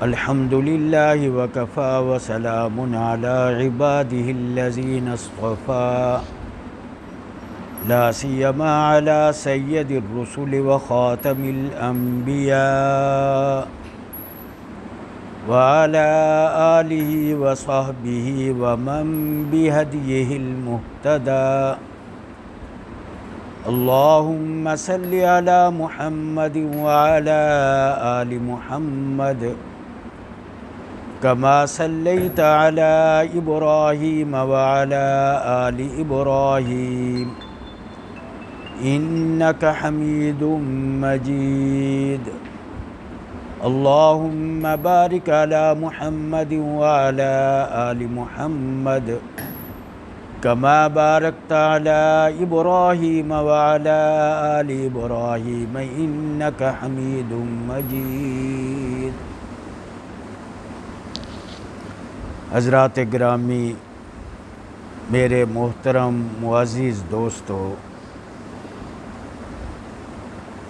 الحمد للہ وکفا وسلام علی عباده الذین اصطفى لا سیما علی سید الرسل وخاتم الانبیاء وعلى آلہ وصحبہ ومن بہدیہ المہتدى اللہم صل علی محمد وعلى آل محمد كما صليت على إبراهيم وعلى آل إبراهيم إنك حميد مجيد اللهم بارك على محمد وعلى آل محمد كما باركت على إبراهيم وعلى آل إبراهيم إنك حميد مجيد۔ حضرات گرامی، میرے محترم معزز دوستو،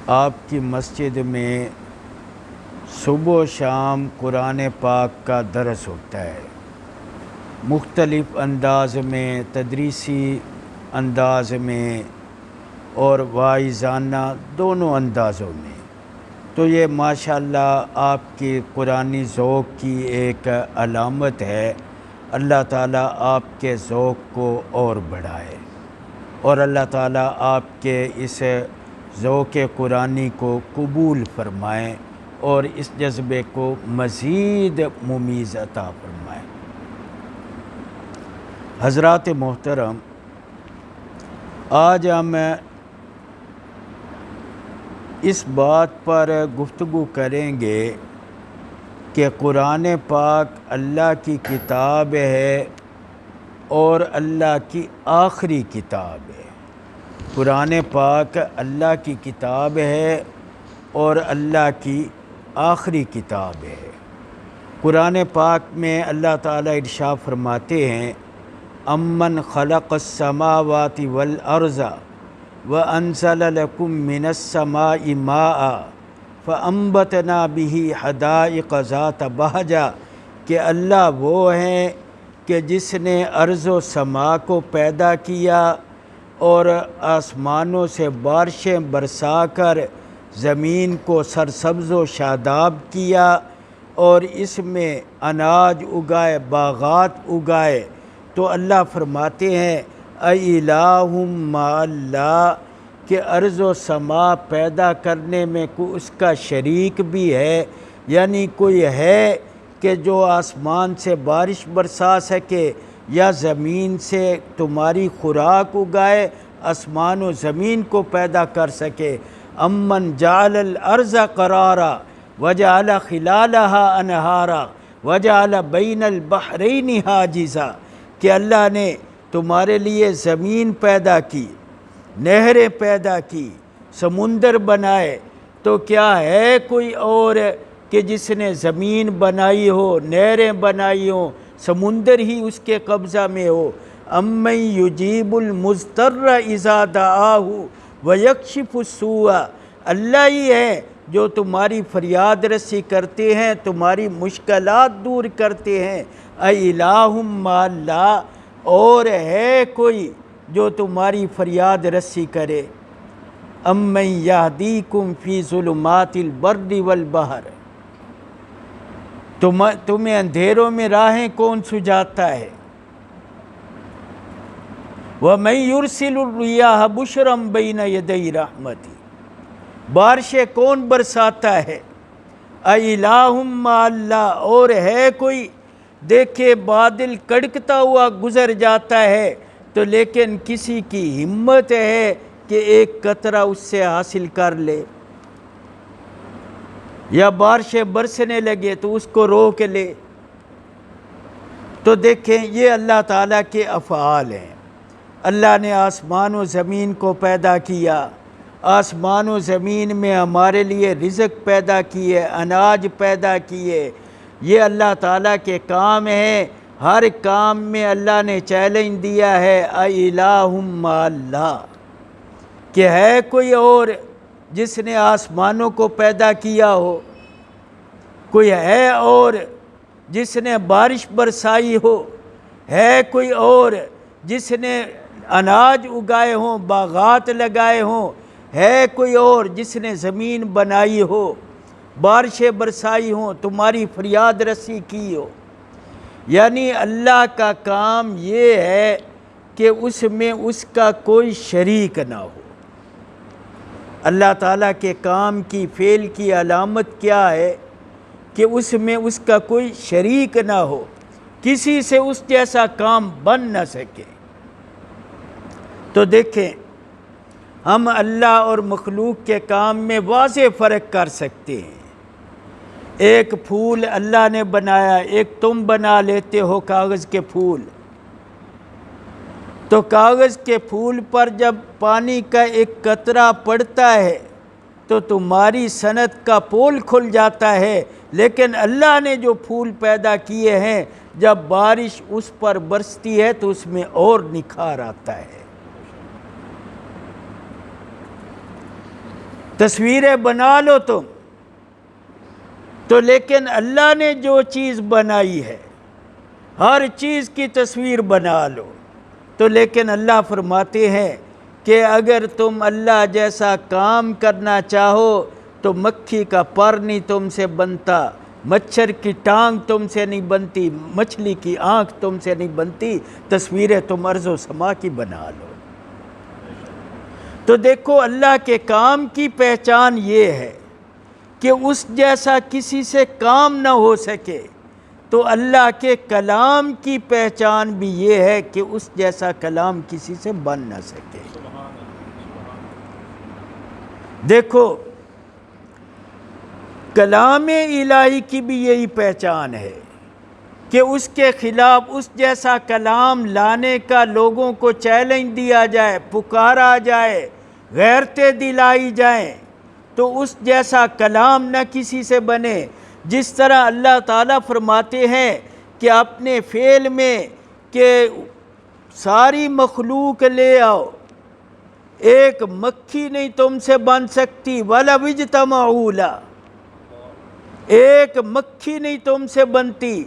آپ کی مسجد میں صبح و شام قرآن پاک کا درس ہوتا ہے، مختلف انداز میں، تدریسی انداز میں اور واعظانہ دونوں اندازوں میں۔ تو یہ ماشاءاللہ آپ کی قرآنی ذوق کی ایک علامت ہے۔ اللہ تعالیٰ آپ کے ذوق کو اور بڑھائے اور اللہ تعالیٰ آپ کے اس ذوق قرآنی کو قبول فرمائے اور اس جذبے کو مزید ممیز عطا فرمائے۔ حضرات محترم، آج ہم اس بات پر گفتگو کریں گے کہ قرآن پاک اللہ کی کتاب ہے اور اللہ کی آخری کتاب ہے۔ قرآن پاک اللہ کی کتاب ہے اور اللہ کی آخری کتاب ہے۔ قرآن پاک میں اللہ تعالیٰ ارشاد فرماتے ہیں، امن خلق السماوات والارض وَأَنزَلَ لَكُم مِّنَ السَّمَاءِ مَاءً فَأَنبَتْنَا بِهِ حَدَائِقَ ذَاتَ بَهْجَةٍ کہ اللہ وہ ہیں کہ جس نے ارض و سما کو پیدا کیا اور آسمانوں سے بارشیں برسا کر زمین کو سرسبز و شاداب کیا اور اس میں اناج اگائے، باغات اگائے۔ تو اللہ فرماتے ہیں اِلٰہٌ مع اللہ کہ ارض و سما پیدا کرنے میں کوئی اس کا شریک بھی ہے، یعنی کوئی ہے کہ جو آسمان سے بارش برسا سکے یا زمین سے تمہاری خوراک اگائے، آسمان و زمین کو پیدا کر سکے۔ امن جعل الارض قرارا وجعل خلالها انہارا وجعل بین البحرین حاجزا کہ اللہ نے تمہارے لیے زمین پیدا کی، نہریں پیدا کی، سمندر بنائے۔ تو کیا ہے کوئی اور کہ جس نے زمین بنائی ہو، نہریں بنائی ہوں، سمندر ہی اس کے قبضہ میں ہو؟ امن یجیب المضطر اذا دعاہ ویکشف السوء اللہ ہی ہے جو تمہاری فریاد رسی کرتے ہیں، تمہاری مشکلات دور کرتے ہیں۔ اِلٰہٌ مع اللہ اور ہے کوئی جو تمہاری فریاد رسی کرے؟ امن یہدیکم فی ظلمات البر والبحر تمہیں اندھیروں میں راہیں کون سجاتا ہے؟ وَمَن يُرْسِلُ الرِّيَاحَ بُشْرًا بَيْنَ يَدَيْ رَحْمَتِهِ بارشیں کون برساتا ہے؟ اِلٰہٌ مع اللہ اور ہے کوئی؟ دیکھے بادل کڑکتا ہوا گزر جاتا ہے تو لیکن کسی کی ہمت ہے کہ ایک قطرہ اس سے حاصل کر لے، یا بارشیں برسنے لگے تو اس کو روک لے۔ تو دیکھیں یہ اللہ تعالیٰ کے افعال ہیں۔ اللہ نے آسمان و زمین کو پیدا کیا، آسمان و زمین میں ہمارے لیے رزق پیدا کیے، اناج پیدا کیے۔ یہ اللہ تعالیٰ کے کام ہیں۔ ہر کام میں اللہ نے چیلنج دیا ہے اِلٰہٌ مع اللہ کہ ہے کوئی اور جس نے آسمانوں کو پیدا کیا ہو؟ کوئی ہے اور جس نے بارش برسائی ہو؟ ہے کوئی اور جس نے اناج اگائے ہوں، باغات لگائے ہوں؟ ہے کوئی اور جس نے زمین بنائی ہو، بارشیں برسائی ہوں، تمہاری فریاد رسی کی ہو؟ یعنی اللہ کا کام یہ ہے کہ اس میں اس کا کوئی شریک نہ ہو۔ اللہ تعالیٰ کے کام کی، فعل کی علامت کیا ہے؟ کہ اس میں اس کا کوئی شریک نہ ہو، کسی سے اس جیسا کام بن نہ سکے۔ تو دیکھیں، ہم اللہ اور مخلوق کے کام میں واضح فرق کر سکتے ہیں۔ ایک پھول اللہ نے بنایا، ایک تم بنا لیتے ہو کاغذ کے پھول، تو کاغذ کے پھول پر جب پانی کا ایک قطرہ پڑتا ہے تو تمہاری صنعت کا پول کھل جاتا ہے، لیکن اللہ نے جو پھول پیدا کیے ہیں، جب بارش اس پر برستی ہے تو اس میں اور نکھار آتا ہے۔ تصویریں بنا لو تم تو، لیکن اللہ نے جو چیز بنائی ہے، ہر چیز کی تصویر بنا لو تو، لیکن اللہ فرماتے ہیں کہ اگر تم اللہ جیسا کام کرنا چاہو تو مکھی کا پر نہیں تم سے بنتا، مچھر کی ٹانگ تم سے نہیں بنتی، مچھلی کی آنکھ تم سے نہیں بنتی، تصویریں تم ارض و سما کی بنا لو۔ تو دیکھو، اللہ کے کام کی پہچان یہ ہے کہ اس جیسا کسی سے کام نہ ہو سکے، تو اللہ کے کلام کی پہچان بھی یہ ہے کہ اس جیسا کلام کسی سے بن نہ سکے۔ دیکھو، کلام الہی کی بھی یہی پہچان ہے کہ اس کے خلاف اس جیسا کلام لانے کا لوگوں کو چیلنج دیا جائے، پکارا جائے، غیرتیں دلائی جائیں، تو اس جیسا کلام نہ کسی سے بنے۔ جس طرح اللہ تعالیٰ فرماتے ہیں کہ اپنے فعل میں کہ ساری مخلوق لے آؤ، ایک مکھی نہیں تم سے بن سکتی، وَلَوِ اجْتَمَعُوا لَهُ، ایک مکھی نہیں تم سے بنتی،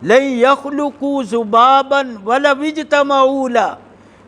لَن يَخْلُقُوا ذُبَابًا وَلَوِ اجْتَمَعُوا لَهُ،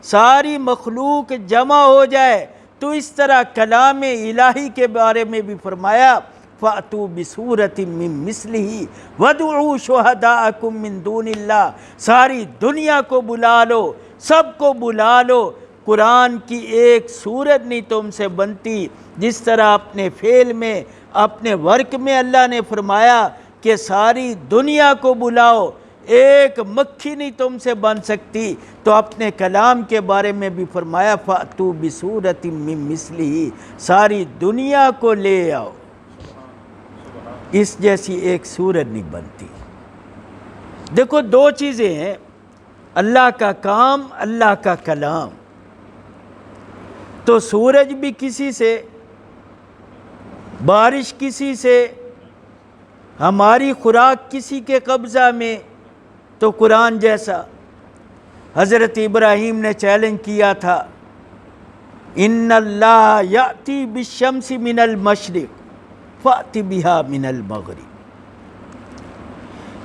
ساری مخلوق جمع ہو جائے تو اس طرح کلام الہی کے بارے میں بھی فرمایا، فَأْتُوا بِسُورَةٍ مِّن مِّثْلِهِ وَادْعُوا شُهَدَاءَكُم مِّن دُونِ اللَّهِ، ساری دنیا کو بلا لو، سب کو بلا لو، قرآن کی ایک سورت نہیں تم سے بنتی۔ جس طرح اپنے فعل میں، اپنے ورک میں اللہ نے فرمایا کہ ساری دنیا کو بلاؤ، ایک مکھی نہیں تم سے بن سکتی، تو اپنے کلام کے بارے میں بھی فرمایا فَأْتُوا بِسُورَةٍ مِّن مِّثْلِهِ، ساری دنیا کو لے آؤ، اس جیسی ایک سورت نہیں بنتی۔ دیکھو، دو چیزیں ہیں، اللہ کا کام، اللہ کا کلام۔ تو سورج بھی کسی سے، بارش کسی سے، ہماری خوراک کسی کے قبضہ میں، تو قرآن جیسا۔ حضرت ابراہیم نے چیلنج کیا تھا، ان اللہ یأتی بالشمس من المشرق فأت بها من المغرب،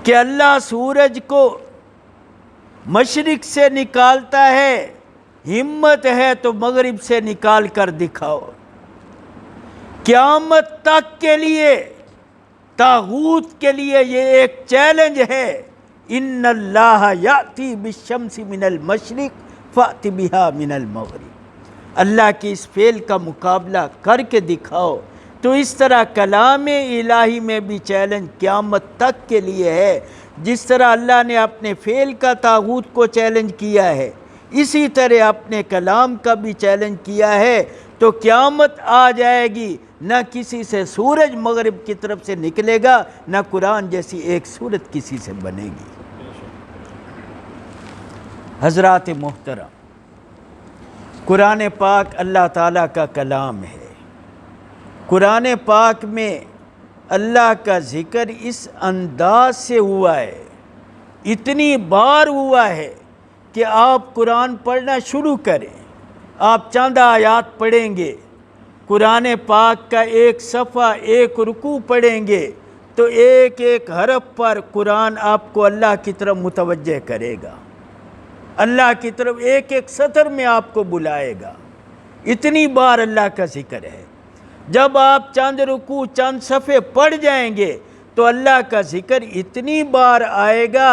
کہ اللہ سورج کو مشرق سے نکالتا ہے، ہمت ہے تو مغرب سے نکال کر دکھاؤ۔ قیامت تک کے لیے، طاغوت کے لیے یہ ایک چیلنج ہے، ان اللہ یأتی بالشمس من المشرق فأت بها من المغرب، اللہ کی اس فعل کا مقابلہ کر کے دکھاؤ۔ تو اس طرح کلام الہی میں بھی چیلنج قیامت تک کے لیے ہے، جس طرح اللہ نے اپنے فعل کا طاغوت کو چیلنج کیا ہے، اسی طرح اپنے کلام کا بھی چیلنج کیا ہے۔ تو قیامت آ جائے گی، نہ کسی سے سورج مغرب کی طرف سے نکلے گا، نہ قرآن جیسی ایک صورت کسی سے بنے گی۔ حضرات محترم، قرآن پاک اللہ تعالیٰ کا کلام ہے۔ قرآن پاک میں اللہ کا ذکر اس انداز سے ہوا ہے، اتنی بار ہوا ہے کہ آپ قرآن پڑھنا شروع کریں، آپ چند آیات پڑھیں گے قرآن پاک کا ایک صفحہ ایک رکوع پڑھیں گے تو ایک ایک حرف پر قرآن آپ کو اللہ کی طرف متوجہ کرے گا، اللہ کی طرف ایک ایک سطر میں آپ کو بلائے گا۔ اتنی بار اللہ کا ذکر ہے۔ جب آپ چند رکوع چند صفحے پڑھ جائیں گے تو اللہ کا ذکر اتنی بار آئے گا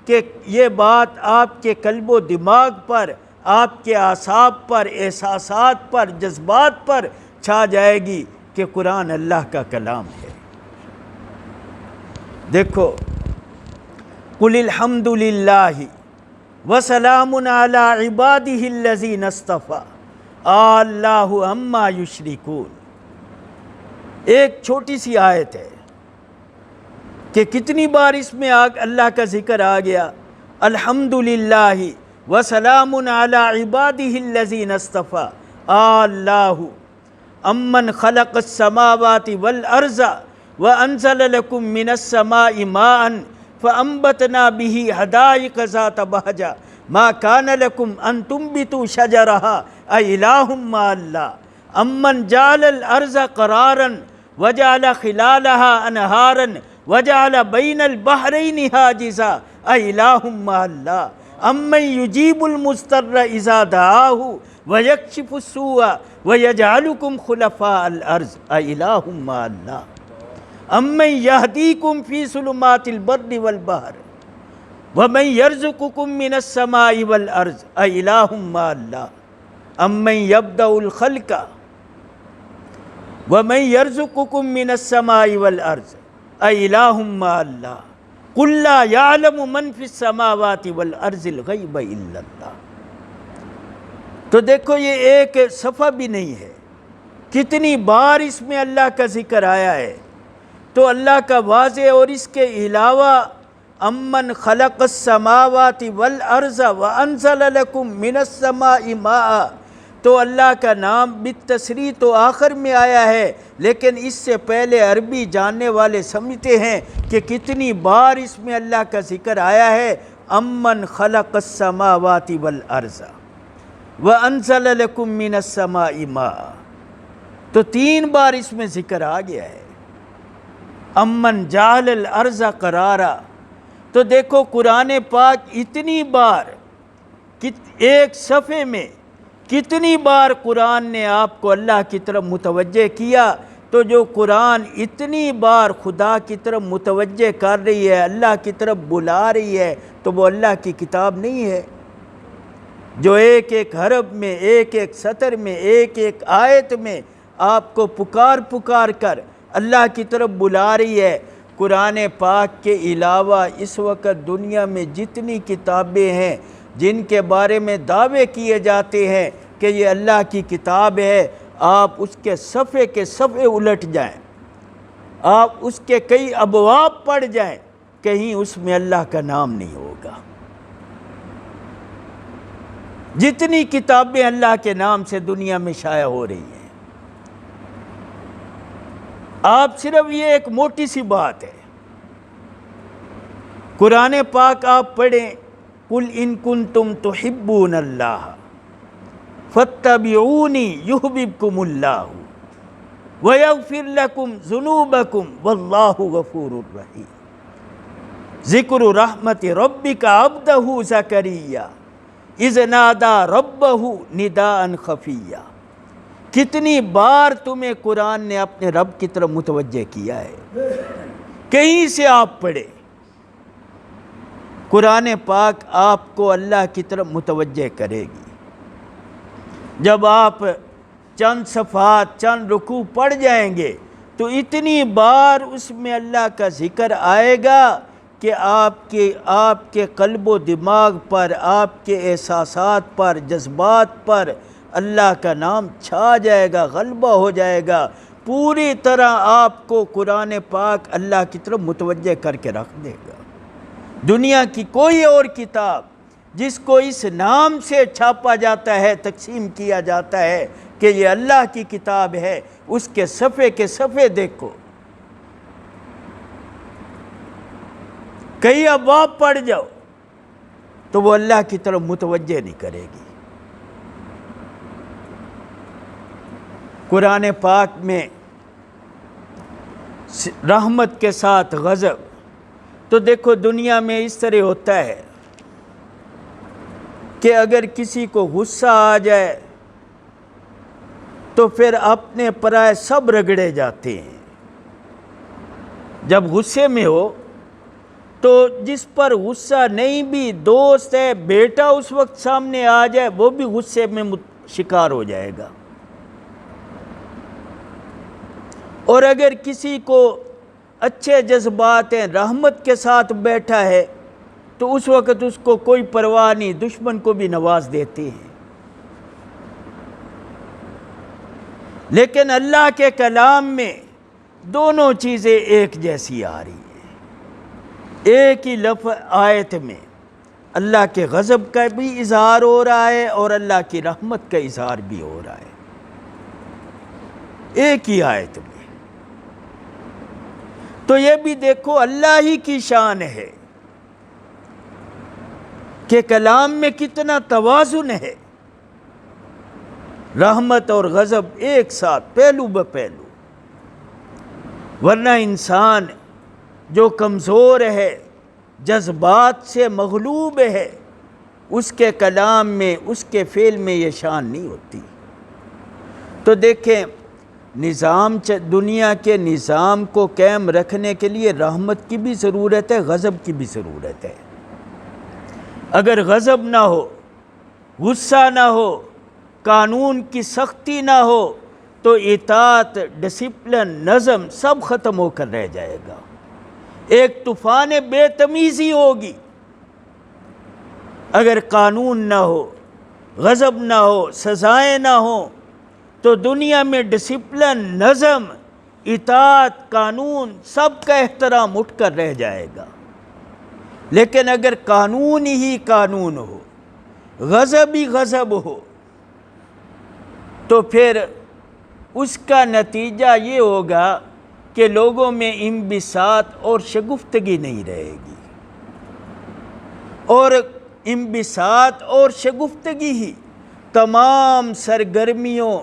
کہ یہ بات آپ کے قلب و دماغ پر، آپ کے اعصاب پر، احساسات پر، جذبات پر چھا جائے گی کہ قرآن اللہ کا کلام ہے۔ دیکھو، قُلِ الْحَمْدُ لِلَّهِ وَسَلَامٌ عَلَىٰ عِبَادِهِ الَّذِينَ اصْطَفَىٰ اللَّهُ عَمَّا يُشْرِكُونَ۔ ایک چھوٹی سی آیت ہے کہ کتنی بار اس میں اللہ کا ذکر آ گیا۔ الحمدللہ وسلام علی عبادہ الذین اصطفیٰ اللہ امن خلق السماوات والارض وانزل لکم من السماء ماء فانبتنا به حدائق ذات بہجہ ما کان لکم ان تنبتوا شجرها االہ مع اللہ امن جعل الارض قرارا وجعل خلالها انہارا وجعل بین البحرین حاجزا االہ مع اللہ امن یجیب المضطر اذا دعاہ ویکشف السوء ویجعلکم خلفاء الارض االہ مع اللہ امن یہدیکم فی ظلمات البر والبحر ومن یرزقکم من السماء والارض االہ مع اللہ امن یبدأ الخلق وَمَن يَرْزُقُكُم مِّنَ السَّمَاءِ وَالْأَرْضِ أَإِلَٰهٌ مَّعَ اللَّهِ قُل لَّا يَعْلَمُ مَن فِي السَّمَاوَاتِ وَالْأَرْضِ الْغَيْبَ إِلَّا اللَّهُ۔ تو دیکھو یہ ایک صفحہ بھی نہیں ہے، کتنی بار اس میں اللہ کا ذکر آیا ہے۔ تو اللہ کا واضح اور اس کے علاوہ امن خلق السماوات والارض وانزل لکم من السماء ماء، تو اللہ کا نام بالتصریح تو آخر میں آیا ہے، لیکن اس سے پہلے عربی جاننے والے سمجھتے ہیں کہ کتنی بار اس میں اللہ کا ذکر آیا ہے۔ امن خلق السماوات والارض وانزل لکم من السماء ماء، تو 3 بار اس میں ذکر آ گیا ہے۔ امن جعل الارض قرارا، تو دیکھو قرآن پاک اتنی بار ایک صفحے میں کتنی بار قرآن نے آپ کو اللہ کی طرف متوجہ کیا۔ تو جو قرآن اتنی بار خدا کی طرف متوجہ کر رہی ہے، اللہ کی طرف بلا رہی ہے، تو وہ اللہ کی کتاب نہیں ہے جو ایک ایک حرف میں، ایک ایک سطر میں، ایک ایک آیت میں آپ کو پکار کر اللہ کی طرف بلا رہی ہے۔ قرآن پاک کے علاوہ اس وقت دنیا میں جتنی کتابیں ہیں جن کے بارے میں دعوے کیے جاتے ہیں کہ یہ اللہ کی کتاب ہے، آپ اس کے صفحے الٹ جائیں، آپ اس کے کئی ابواب پڑھ جائیں، کہیں اس میں اللہ کا نام نہیں ہوگا۔ جتنی کتابیں اللہ کے نام سے دنیا میں شائع ہو رہی ہیں، آپ صرف یہ ایک موٹی سی بات ہے، قرآن پاک آپ پڑھیں، قُلْ إِن كُنتُمْ تُحِبُّونَ اللَّهَ فَاتَّبِعُونِي يُحْبِبْكُمُ اللَّهُ وَيَغْفِرْ لَكُمْ ذُنُوبَكُمْ وَاللَّهُ غَفُورٌ رَحِيمٌ ذِكْرُ رَحْمَتِ رَبِّكَ عَبْدَهُ زَكَرِيَّا إِذْ نَادَىٰ رَبَّهُ نِدَاءً خَفِيًّا۔ کتنی بار تمہیں قرآن نے اپنے رب کی طرف متوجہ کیا ہے، کہیں سے آپ پڑھیں، قرآن پاک آپ کو اللہ کی طرف متوجہ کرے گی۔ جب آپ چند صفحات چند رکوع پڑھ جائیں گے تو اتنی بار اس میں اللہ کا ذکر آئے گا کہ آپ کے قلب و دماغ پر، آپ کے احساسات پر، جذبات پر اللہ کا نام چھا جائے گا، غلبہ ہو جائے گا، پوری طرح آپ کو قرآن پاک اللہ کی طرف متوجہ کر کے رکھ دے گا۔ دنیا کی کوئی اور کتاب جس کو اس نام سے چھاپا جاتا ہے، تقسیم کیا جاتا ہے کہ یہ اللہ کی کتاب ہے، اس کے صفحے دیکھو، کئی ابواب پڑھ جاؤ تو وہ اللہ کی طرف متوجہ نہیں کرے گی۔ قرآن پاک میں رحمت کے ساتھ غضب، تو دیکھو دنیا میں اس طرح ہوتا ہے کہ اگر کسی کو غصہ آ جائے تو پھر اپنے پرائے سب رگڑے جاتے ہیں۔ جب غصے میں ہو تو جس پر غصہ نہیں بھی، دوست ہے، بیٹا اس وقت سامنے آ جائے، وہ بھی غصے میں شکار ہو جائے گا۔ اور اگر کسی کو اچھے جذبات ہیں، رحمت کے ساتھ بیٹھا ہے، تو اس وقت اس کو کوئی پرواہ نہیں، دشمن کو بھی نواز دیتے ہیں۔ لیکن اللہ کے کلام میں دونوں چیزیں ایک جیسی آ رہی ہیں۔ ایک ہی لفظ آیت میں اللہ کے غضب کا بھی اظہار ہو رہا ہے اور اللہ کی رحمت کا اظہار بھی ہو رہا ہے، ایک ہی آیت میں۔ تو یہ بھی دیکھو اللہ ہی کی شان ہے کہ کلام میں کتنا توازن ہے، رحمت اور غضب ایک ساتھ، پہلو بپہلو۔ ورنہ انسان جو کمزور ہے، جذبات سے مغلوب ہے، اس کے کلام میں، اس کے فعل میں یہ شان نہیں ہوتی۔ تو دیکھیں نظام، دنیا کے نظام کو قائم رکھنے کے لیے رحمت کی بھی ضرورت ہے، غضب کی بھی ضرورت ہے۔ اگر غضب نہ ہو، غصہ نہ ہو، قانون کی سختی نہ ہو، تو اطاعت، ڈسپلن، نظم سب ختم ہو کر رہ جائے گا۔ ایک طوفان بے تمیزی ہوگی۔ اگر قانون نہ ہو، غضب نہ ہو، سزائیں نہ ہوں، تو دنیا میں ڈسپلن، نظم، اطاعت، قانون سب کا احترام اٹھ کر رہ جائے گا۔ لیکن اگر قانون ہی قانون ہو، غضب ہی غضب ہو، تو پھر اس کا نتیجہ یہ ہوگا کہ لوگوں میں انبساط اور شگفتگی نہیں رہے گی، اور انبساط اور شگفتگی ہی تمام سرگرمیوں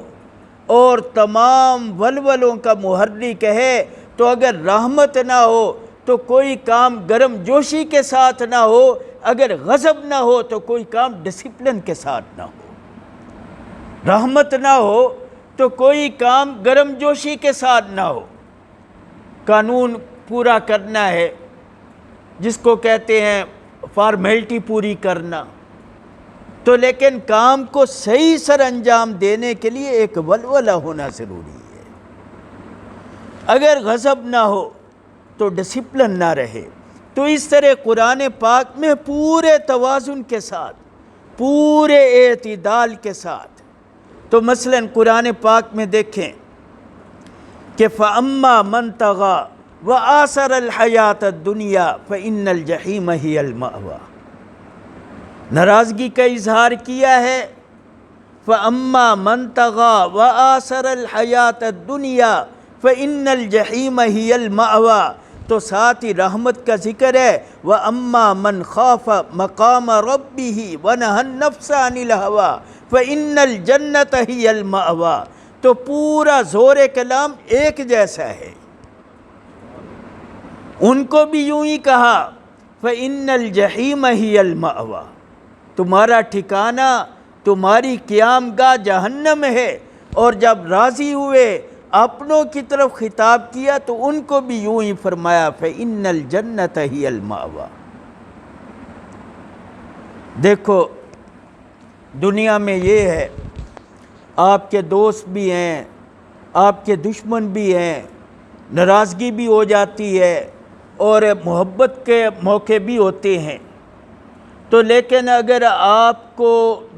اور تمام ولولوں کا محرک ہے۔ تو اگر رحمت نہ ہو تو کوئی کام گرم جوشی کے ساتھ نہ ہو، اگر غضب نہ ہو تو کوئی کام ڈسپلن کے ساتھ نہ ہو، رحمت نہ ہو تو کوئی کام گرم جوشی کے ساتھ نہ ہو۔ قانون پورا کرنا ہے، جس کو کہتے ہیں فارمیلٹی پوری کرنا، تو لیکن کام کو صحیح سر انجام دینے کے لیے ایک ولولہ ہونا ضروری ہے۔ اگر غضب نہ ہو تو ڈسپلن نہ رہے۔ تو اس طرح قرآن پاک میں پورے توازن کے ساتھ، پورے اعتدال کے ساتھ، تو مثلا قرآن پاک میں دیکھیں کہ فَأَمَّا مَنْ طَغَىٰ وَآثَرَ الْحَيَاةَ الدُّنْيَا فَإِنَّ الْجَحِيمَ هِيَ الْمَأْوَىٰ۔ ناراضگی کا اظہار کیا ہے، فَأَمَّا مَنْ طَغَىٰ وَآثَرَ الْحَيَاةَ الدُّنْيَا فَإِنَّ الْجَحِيمَ هِيَ الْمَأْوَىٰ، تو ساتھ ہی رحمت کا ذکر ہے، وَأَمَّا مَنْ خَافَ مَقَامَ رَبِّهِ وَنَهَى النَّفْسَ عَنِ الْهَوَىٰ فَإِنَّ الْجَنَّةَ هِيَ الْمَأْوَىٰ۔ تو پورا زور کلام ایک جیسا ہے۔ ان کو بھی یوں ہی کہا فَإِنَّ الْجَحِيمَ هِيَ الْمَأْوَىٰ، تمہارا ٹھکانہ، تمہاری قیام گاہ جہنم ہے۔ اور جب راضی ہوئے، اپنوں کی طرف خطاب کیا، تو ان کو بھی یوں ہی فرمایا فَإِنَّ الْجَنَّةَ هِيَ الْمَأْوَىٰ۔ دیکھو دنیا میں یہ ہے، آپ کے دوست بھی ہیں، آپ کے دشمن بھی ہیں، ناراضگی بھی ہو جاتی ہے اور محبت کے موقع بھی ہوتے ہیں۔ تو لیکن اگر آپ کو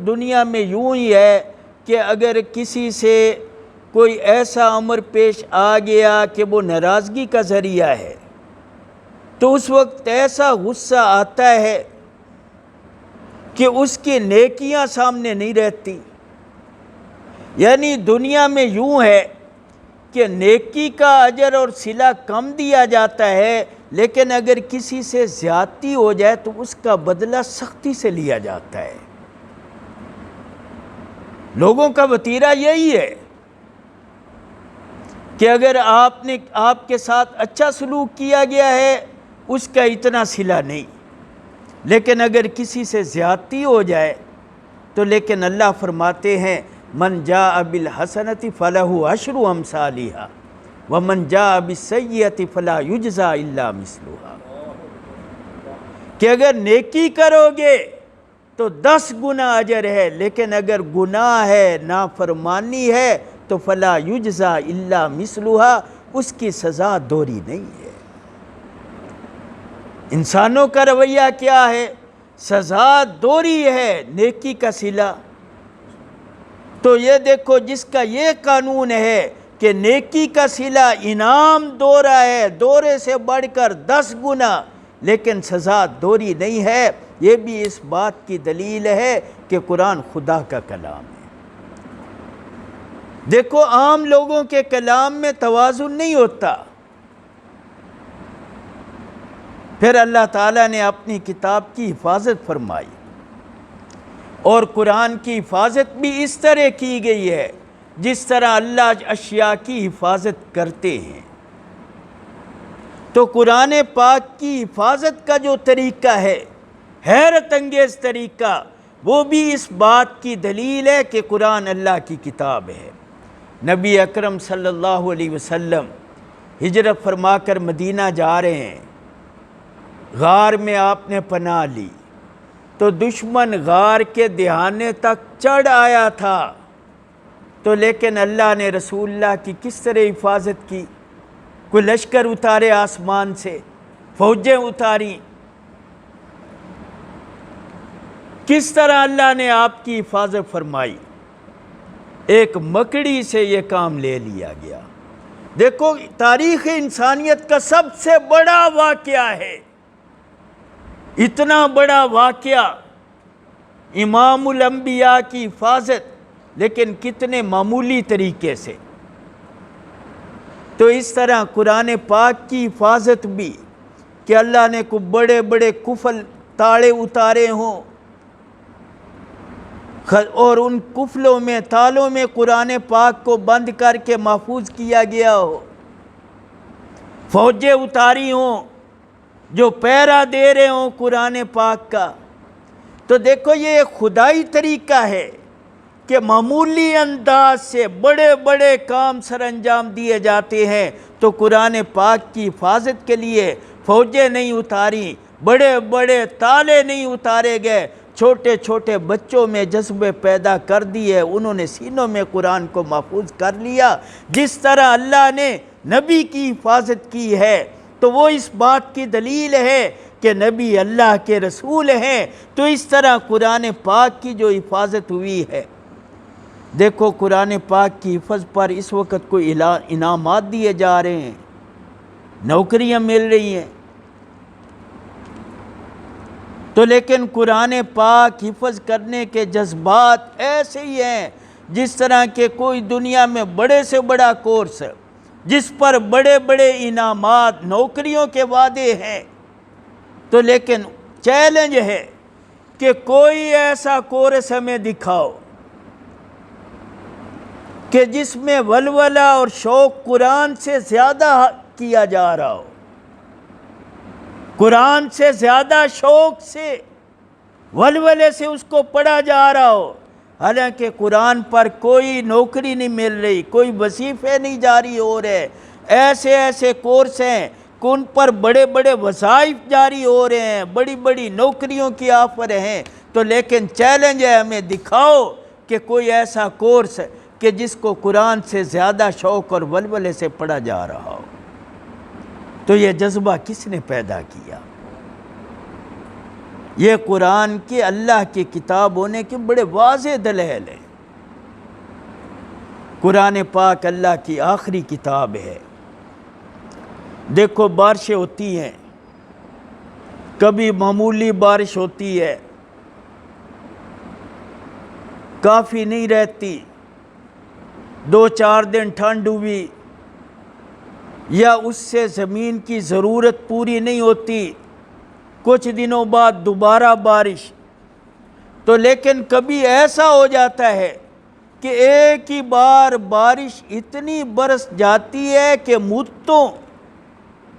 دنیا میں یوں ہی ہے کہ اگر کسی سے کوئی ایسا امر پیش آ گیا کہ وہ ناراضگی کا ذریعہ ہے، تو اس وقت ایسا غصہ آتا ہے کہ اس کی نیکیاں سامنے نہیں رہتی۔ یعنی دنیا میں یوں ہے کہ نیکی کا اجر اور صلہ کم دیا جاتا ہے، لیکن اگر کسی سے زیادتی ہو جائے تو اس کا بدلہ سختی سے لیا جاتا ہے۔ لوگوں کا وتیرہ یہی ہے کہ اگر آپ کے ساتھ اچھا سلوک کیا گیا ہے اس کا اتنا صلہ نہیں، لیکن اگر کسی سے زیادتی ہو جائے تو لیکن اللہ فرماتے ہیں من جاء بالحسنۃ فلہ عشر امثالھا ومن جاء بالسیئۃ فلا یجزی الا مثلھا، کہ اگر نیکی کرو گے تو 10 گنا اجر ہے، لیکن اگر گناہ ہے، نافرمانی ہے تو فلا یجزی الا مثلھا، اس کی سزا دوہری نہیں ہے۔ انسانوں کا رویہ کیا ہے؟ سزا دوہری ہے، نیکی کا صلہ۔ تو یہ دیکھو جس کا یہ قانون ہے کہ نیکی کا صلہ انعام دوہرا ہے، دورے سے بڑھ کر 10 گنا، لیکن سزا دوہری نہیں ہے، یہ بھی اس بات کی دلیل ہے کہ قرآن خدا کا کلام ہے۔ دیکھو عام لوگوں کے کلام میں توازن نہیں ہوتا، پھر اللہ تعالیٰ نے اپنی کتاب کی حفاظت فرمائی، اور قرآن کی حفاظت بھی اس طرح کی گئی ہے جس طرح اللہ اشیاء کی حفاظت کرتے ہیں۔ تو قرآن پاک کی حفاظت کا جو طریقہ ہے، حیرت انگیز طریقہ، وہ بھی اس بات کی دلیل ہے کہ قرآن اللہ کی کتاب ہے۔ نبی اکرم صلی اللہ علیہ وسلم ہجرت فرما کر مدینہ جا رہے ہیں، غار میں آپ نے پناہ لی تو دشمن غار کے دہانے تک چڑھ آیا تھا، تو لیکن اللہ نے رسول اللہ کی کس طرح حفاظت کی؟ کوئی لشکر اتارے آسمان سے، فوجیں اتاری، کس طرح اللہ نے آپ کی حفاظت فرمائی؟ ایک مکڑی سے یہ کام لے لیا گیا۔ دیکھو تاریخ انسانیت کا سب سے بڑا واقعہ ہے، اتنا بڑا واقعہ، امام الانبیاء کی حفاظت، لیکن کتنے معمولی طریقے سے۔ تو اس طرح قرآن پاک کی حفاظت بھی کہ اللہ نے کو بڑے بڑے قفل تاڑے اتارے ہوں، اور ان قفلوں میں تالوں میں قرآن پاک کو بند کر کے محفوظ کیا گیا ہو، فوجیں اتاری ہوں جو پہرا دے رہے ہوں قرآن پاک کا۔ تو دیکھو یہ ایک خدائی طریقہ ہے کہ معمولی انداز سے بڑے بڑے کام سر انجام دیے جاتے ہیں، تو قرآن پاک کی حفاظت کے لیے فوجیں نہیں اتاری، بڑے بڑے تالے نہیں اتارے گئے، چھوٹے چھوٹے بچوں میں جذبے پیدا کر دیے، انہوں نے سینوں میں قرآن کو محفوظ کر لیا۔ جس طرح اللہ نے نبی کی حفاظت کی ہے تو وہ اس بات کی دلیل ہے کہ نبی اللہ کے رسول ہیں، تو اس طرح قرآن پاک کی جو حفاظت ہوئی ہے۔ دیکھو قرآن پاک کی حفظ پر اس وقت کوئی انعامات دیے جا رہے ہیں، نوکریاں مل رہی ہیں، تو لیکن قرآن پاک حفظ کرنے کے جذبات ایسے ہی ہیں جس طرح کہ کوئی دنیا میں بڑے سے بڑا کورس جس پر بڑے بڑے انعامات، نوکریوں کے وعدے ہیں، تو لیکن چیلنج ہے کہ کوئی ایسا کورس ہمیں دکھاؤ کہ جس میں ولولہ اور شوق قرآن سے زیادہ کیا جا رہا ہو، قرآن سے زیادہ شوق سے، ولولے سے اس کو پڑھا جا رہا ہو، حالانکہ قرآن پر کوئی نوکری نہیں مل رہی، کوئی وظیفے نہیں جاری ہو رہے، ایسے ایسے کورس ہیں کہ ان پر بڑے بڑے وظائف جاری ہو رہے ہیں، بڑی بڑی نوکریوں کی آفر ہیں، تو لیکن چیلنج ہے ہمیں دکھاؤ کہ کوئی ایسا کورس کہ جس کو قرآن سے زیادہ شوق اور ولولے سے پڑھا جا رہا ہو۔ تو یہ جذبہ کس نے پیدا کیا؟ یہ قرآن کے اللہ کی کتاب ہونے کے بڑے واضح دلائل ہیں۔ قرآن پاک اللہ کی آخری کتاب ہے۔ دیکھو بارشیں ہوتی ہیں، کبھی معمولی بارش ہوتی ہے، کافی نہیں رہتی، 2-4 دن ٹھنڈ ہوئی، یا اس سے زمین کی ضرورت پوری نہیں ہوتی، کچھ دنوں بعد دوبارہ بارش۔ تو لیکن کبھی ایسا ہو جاتا ہے کہ ایک ہی بار بارش اتنی برس جاتی ہے کہ مدتوں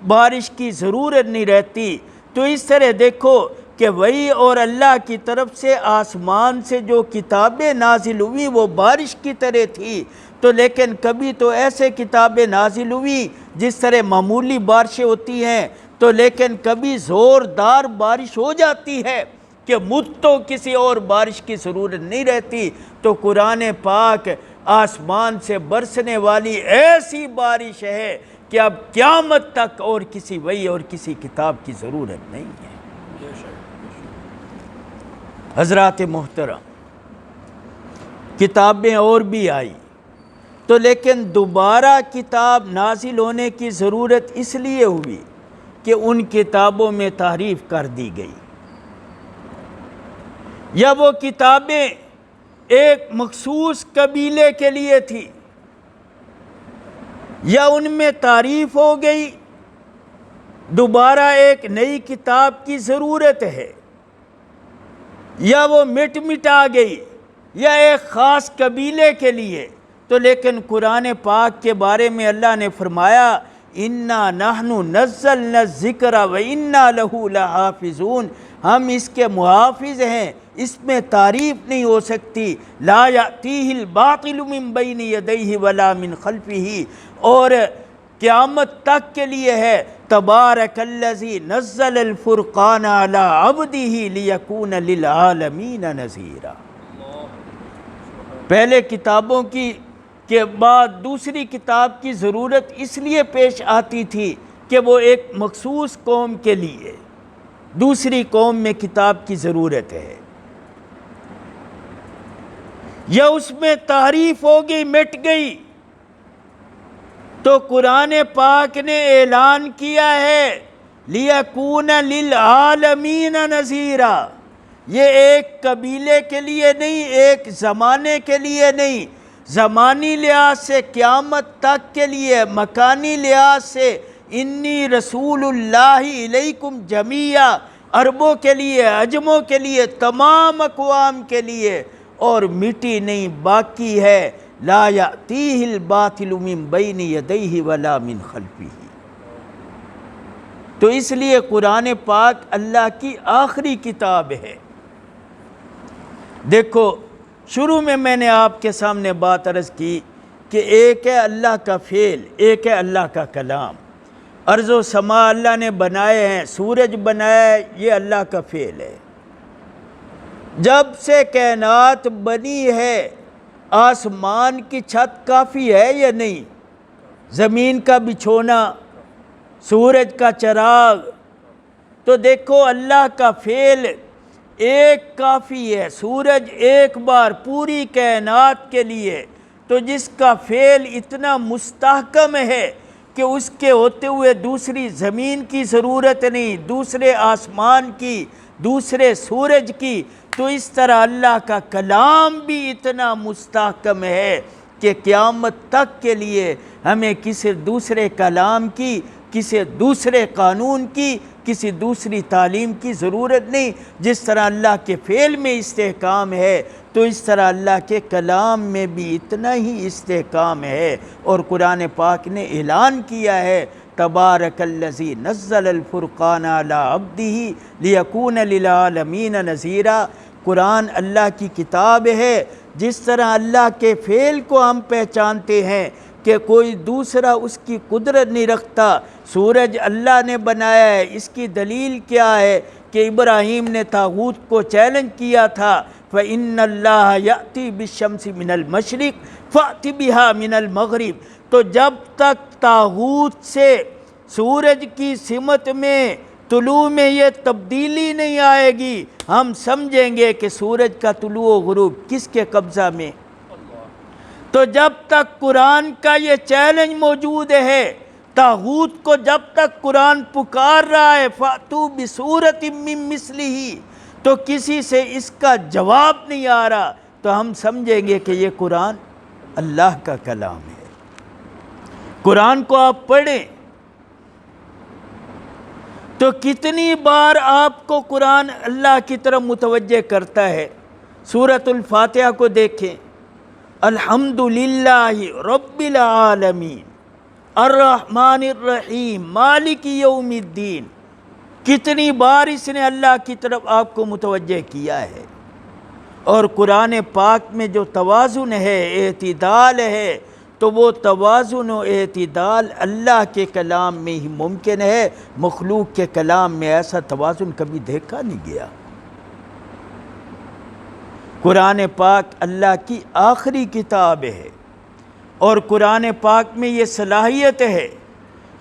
بارش کی ضرورت نہیں رہتی۔ تو اس طرح دیکھو کہ وہی اور اللہ کی طرف سے آسمان سے جو کتابیں نازل ہوئی وہ بارش کی طرح تھی، تو لیکن کبھی تو ایسے کتابیں نازل ہوئی جس طرح معمولی بارشیں ہوتی ہیں، تو لیکن کبھی زوردار بارش ہو جاتی ہے کہ مدتوں کسی اور بارش کی ضرورت نہیں رہتی۔ تو قرآن پاک آسمان سے برسنے والی ایسی بارش ہے کہ اب قیامت تک اور کسی وحی اور کسی کتاب کی ضرورت نہیں ہے۔ حضرات محترم، کتابیں اور بھی آئی، تو لیکن دوبارہ کتاب نازل ہونے کی ضرورت اس لیے ہوئی کہ ان کتابوں میں تحریف کر دی گئی، یا وہ کتابیں ایک مخصوص قبیلے کے لیے تھی، یا ان میں تعریف ہو گئی، دوبارہ ایک نئی کتاب کی ضرورت ہے، یا وہ مٹا گئی، یا ایک خاص قبیلے کے لیے۔ تو لیکن قرآن پاک کے بارے میں اللہ نے فرمایا اِنَّا نَحْنُ نَزَّلْنَا الذِّكْرَ وَإِنَّا لَهُ لَحَافِظُونَ، ہم اس کے محافظ ہیں، اس میں تعریف نہیں ہو سکتی۔ لا یأتیہ الباطل من بین یدیہ ولا من خلفہ، اور قیامت تک کے لیے ہے تبارک الذی نزل الفرقان علی عبدہ لیکون للعالمین نذیرا۔ پہلے کتابوں کے بعد دوسری کتاب کی ضرورت اس لیے پیش آتی تھی کہ وہ ایک مخصوص قوم کے لیے، دوسری قوم میں کتاب کی ضرورت ہے، یا اس میں تعریف ہو گئی، مٹ گئی، تو قرآن پاک نے اعلان کیا ہے لیکون للعالمین نذیرا، یہ ایک قبیلے کے لیے نہیں، ایک زمانے کے لیے نہیں، زمانی لحاظ سے قیامت تک کے لیے، مکانی لحاظ سے انی رسول اللہ علیکم جمیعا، عربوں کے لیے، عجموں کے لیے، تمام اقوام کے لیے، اور مٹی نہیں، باقی ہے لا یأتیہ الباطل من بین یدیہ ولا من خلفہ۔ تو اس لیے قرآن پاک اللہ کی آخری کتاب ہے۔ دیکھو شروع میں نے آپ کے سامنے بات عرض کی کہ ایک ہے اللہ کا فعل، ایک ہے اللہ کا کلام۔ ارض و سما اللہ نے بنائے ہیں، سورج بنایا ہے، یہ اللہ کا فعل ہے۔ جب سے کائنات بنی ہے آسمان کی چھت کافی ہے یا نہیں؟ زمین کا بچھونا، سورج کا چراغ، تو دیکھو اللہ کا فعل ایک کافی ہے، سورج ایک بار پوری کائنات کے لیے، تو جس کا فعل اتنا مستحکم ہے کہ اس کے ہوتے ہوئے دوسری زمین کی ضرورت نہیں، دوسرے آسمان کی، دوسرے سورج کی، تو اس طرح اللہ کا کلام بھی اتنا مستحکم ہے کہ قیامت تک کے لیے ہمیں کسی دوسرے کلام کی، کسی دوسرے قانون کی، کسی دوسری تعلیم کی ضرورت نہیں۔ جس طرح اللہ کے فعل میں استحکام ہے تو اس طرح اللہ کے کلام میں بھی اتنا ہی استحکام ہے، اور قرآن پاک نے اعلان کیا ہے تبارک الذی نزل الفرقان علی عبدہ لیکون للعالمین نذیرا۔ قرآن اللہ کی کتاب ہے، جس طرح اللہ کے فعل کو ہم پہچانتے ہیں کہ کوئی دوسرا اس کی قدرت نہیں رکھتا۔ سورج اللہ نے بنایا ہے، اس کی دلیل کیا ہے کہ ابراہیم نے طاغوت کو چیلنج کیا تھا فَإِنَّ اللَّهَ يَأْتِي بِالشَّمْسِ مِنَ الْمَشْرِقِ فَأْتِ بِهَا مِنَ الْمَغْرِبِ۔ تو جب تک طاغوت سے سورج کی سمت میں، طلوع میں یہ تبدیلی نہیں آئے گی، ہم سمجھیں گے کہ سورج کا طلوع و غروب کس کے قبضہ میں۔ تو جب تک قرآن کا یہ چیلنج موجود ہے، طاغوت کو جب تک قرآن پکار رہا ہے فَأْتُوا بِسُورَةٍ مِّن مِّثْلِهِ، تو کسی سے اس کا جواب نہیں آ رہا، تو ہم سمجھیں گے کہ یہ قرآن اللہ کا کلام ہے۔ قرآن کو آپ پڑھیں تو کتنی بار آپ کو قرآن اللہ کی طرف متوجہ کرتا ہے۔ سورۃ الفاتحہ کو دیکھیں، الحمدللہ رب العالمین الرحمن الرحیم مالک یوم الدین، کتنی بار اس نے اللہ کی طرف آپ کو متوجہ کیا ہے۔ اور قرآن پاک میں جو توازن ہے، اعتدال ہے، تو وہ توازن و اعتدال اللہ کے کلام میں ہی ممکن ہے، مخلوق کے کلام میں ایسا توازن کبھی دیکھا نہیں گیا۔ قرآن پاک اللہ کی آخری کتاب ہے، اور قرآن پاک میں یہ صلاحیت ہے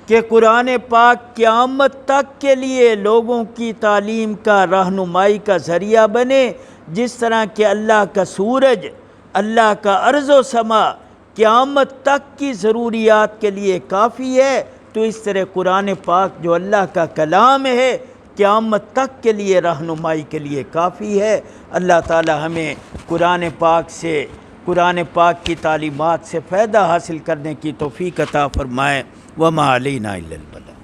کہ قرآن پاک قیامت تک کے لیے لوگوں کی تعلیم کا، رہنمائی کا ذریعہ بنے۔ جس طرح کہ اللہ کا سورج، اللہ کا ارض و سما قیامت تک کی ضروریات کے لیے کافی ہے، تو اس طرح قرآن پاک جو اللہ کا کلام ہے قیامت تک کے لیے رہنمائی کے لیے کافی ہے۔ اللہ تعالی ہمیں قرآن پاک کی تعلیمات سے فائدہ حاصل کرنے کی توفیق عطا فرمائے۔ وما علینا الا البلاغ۔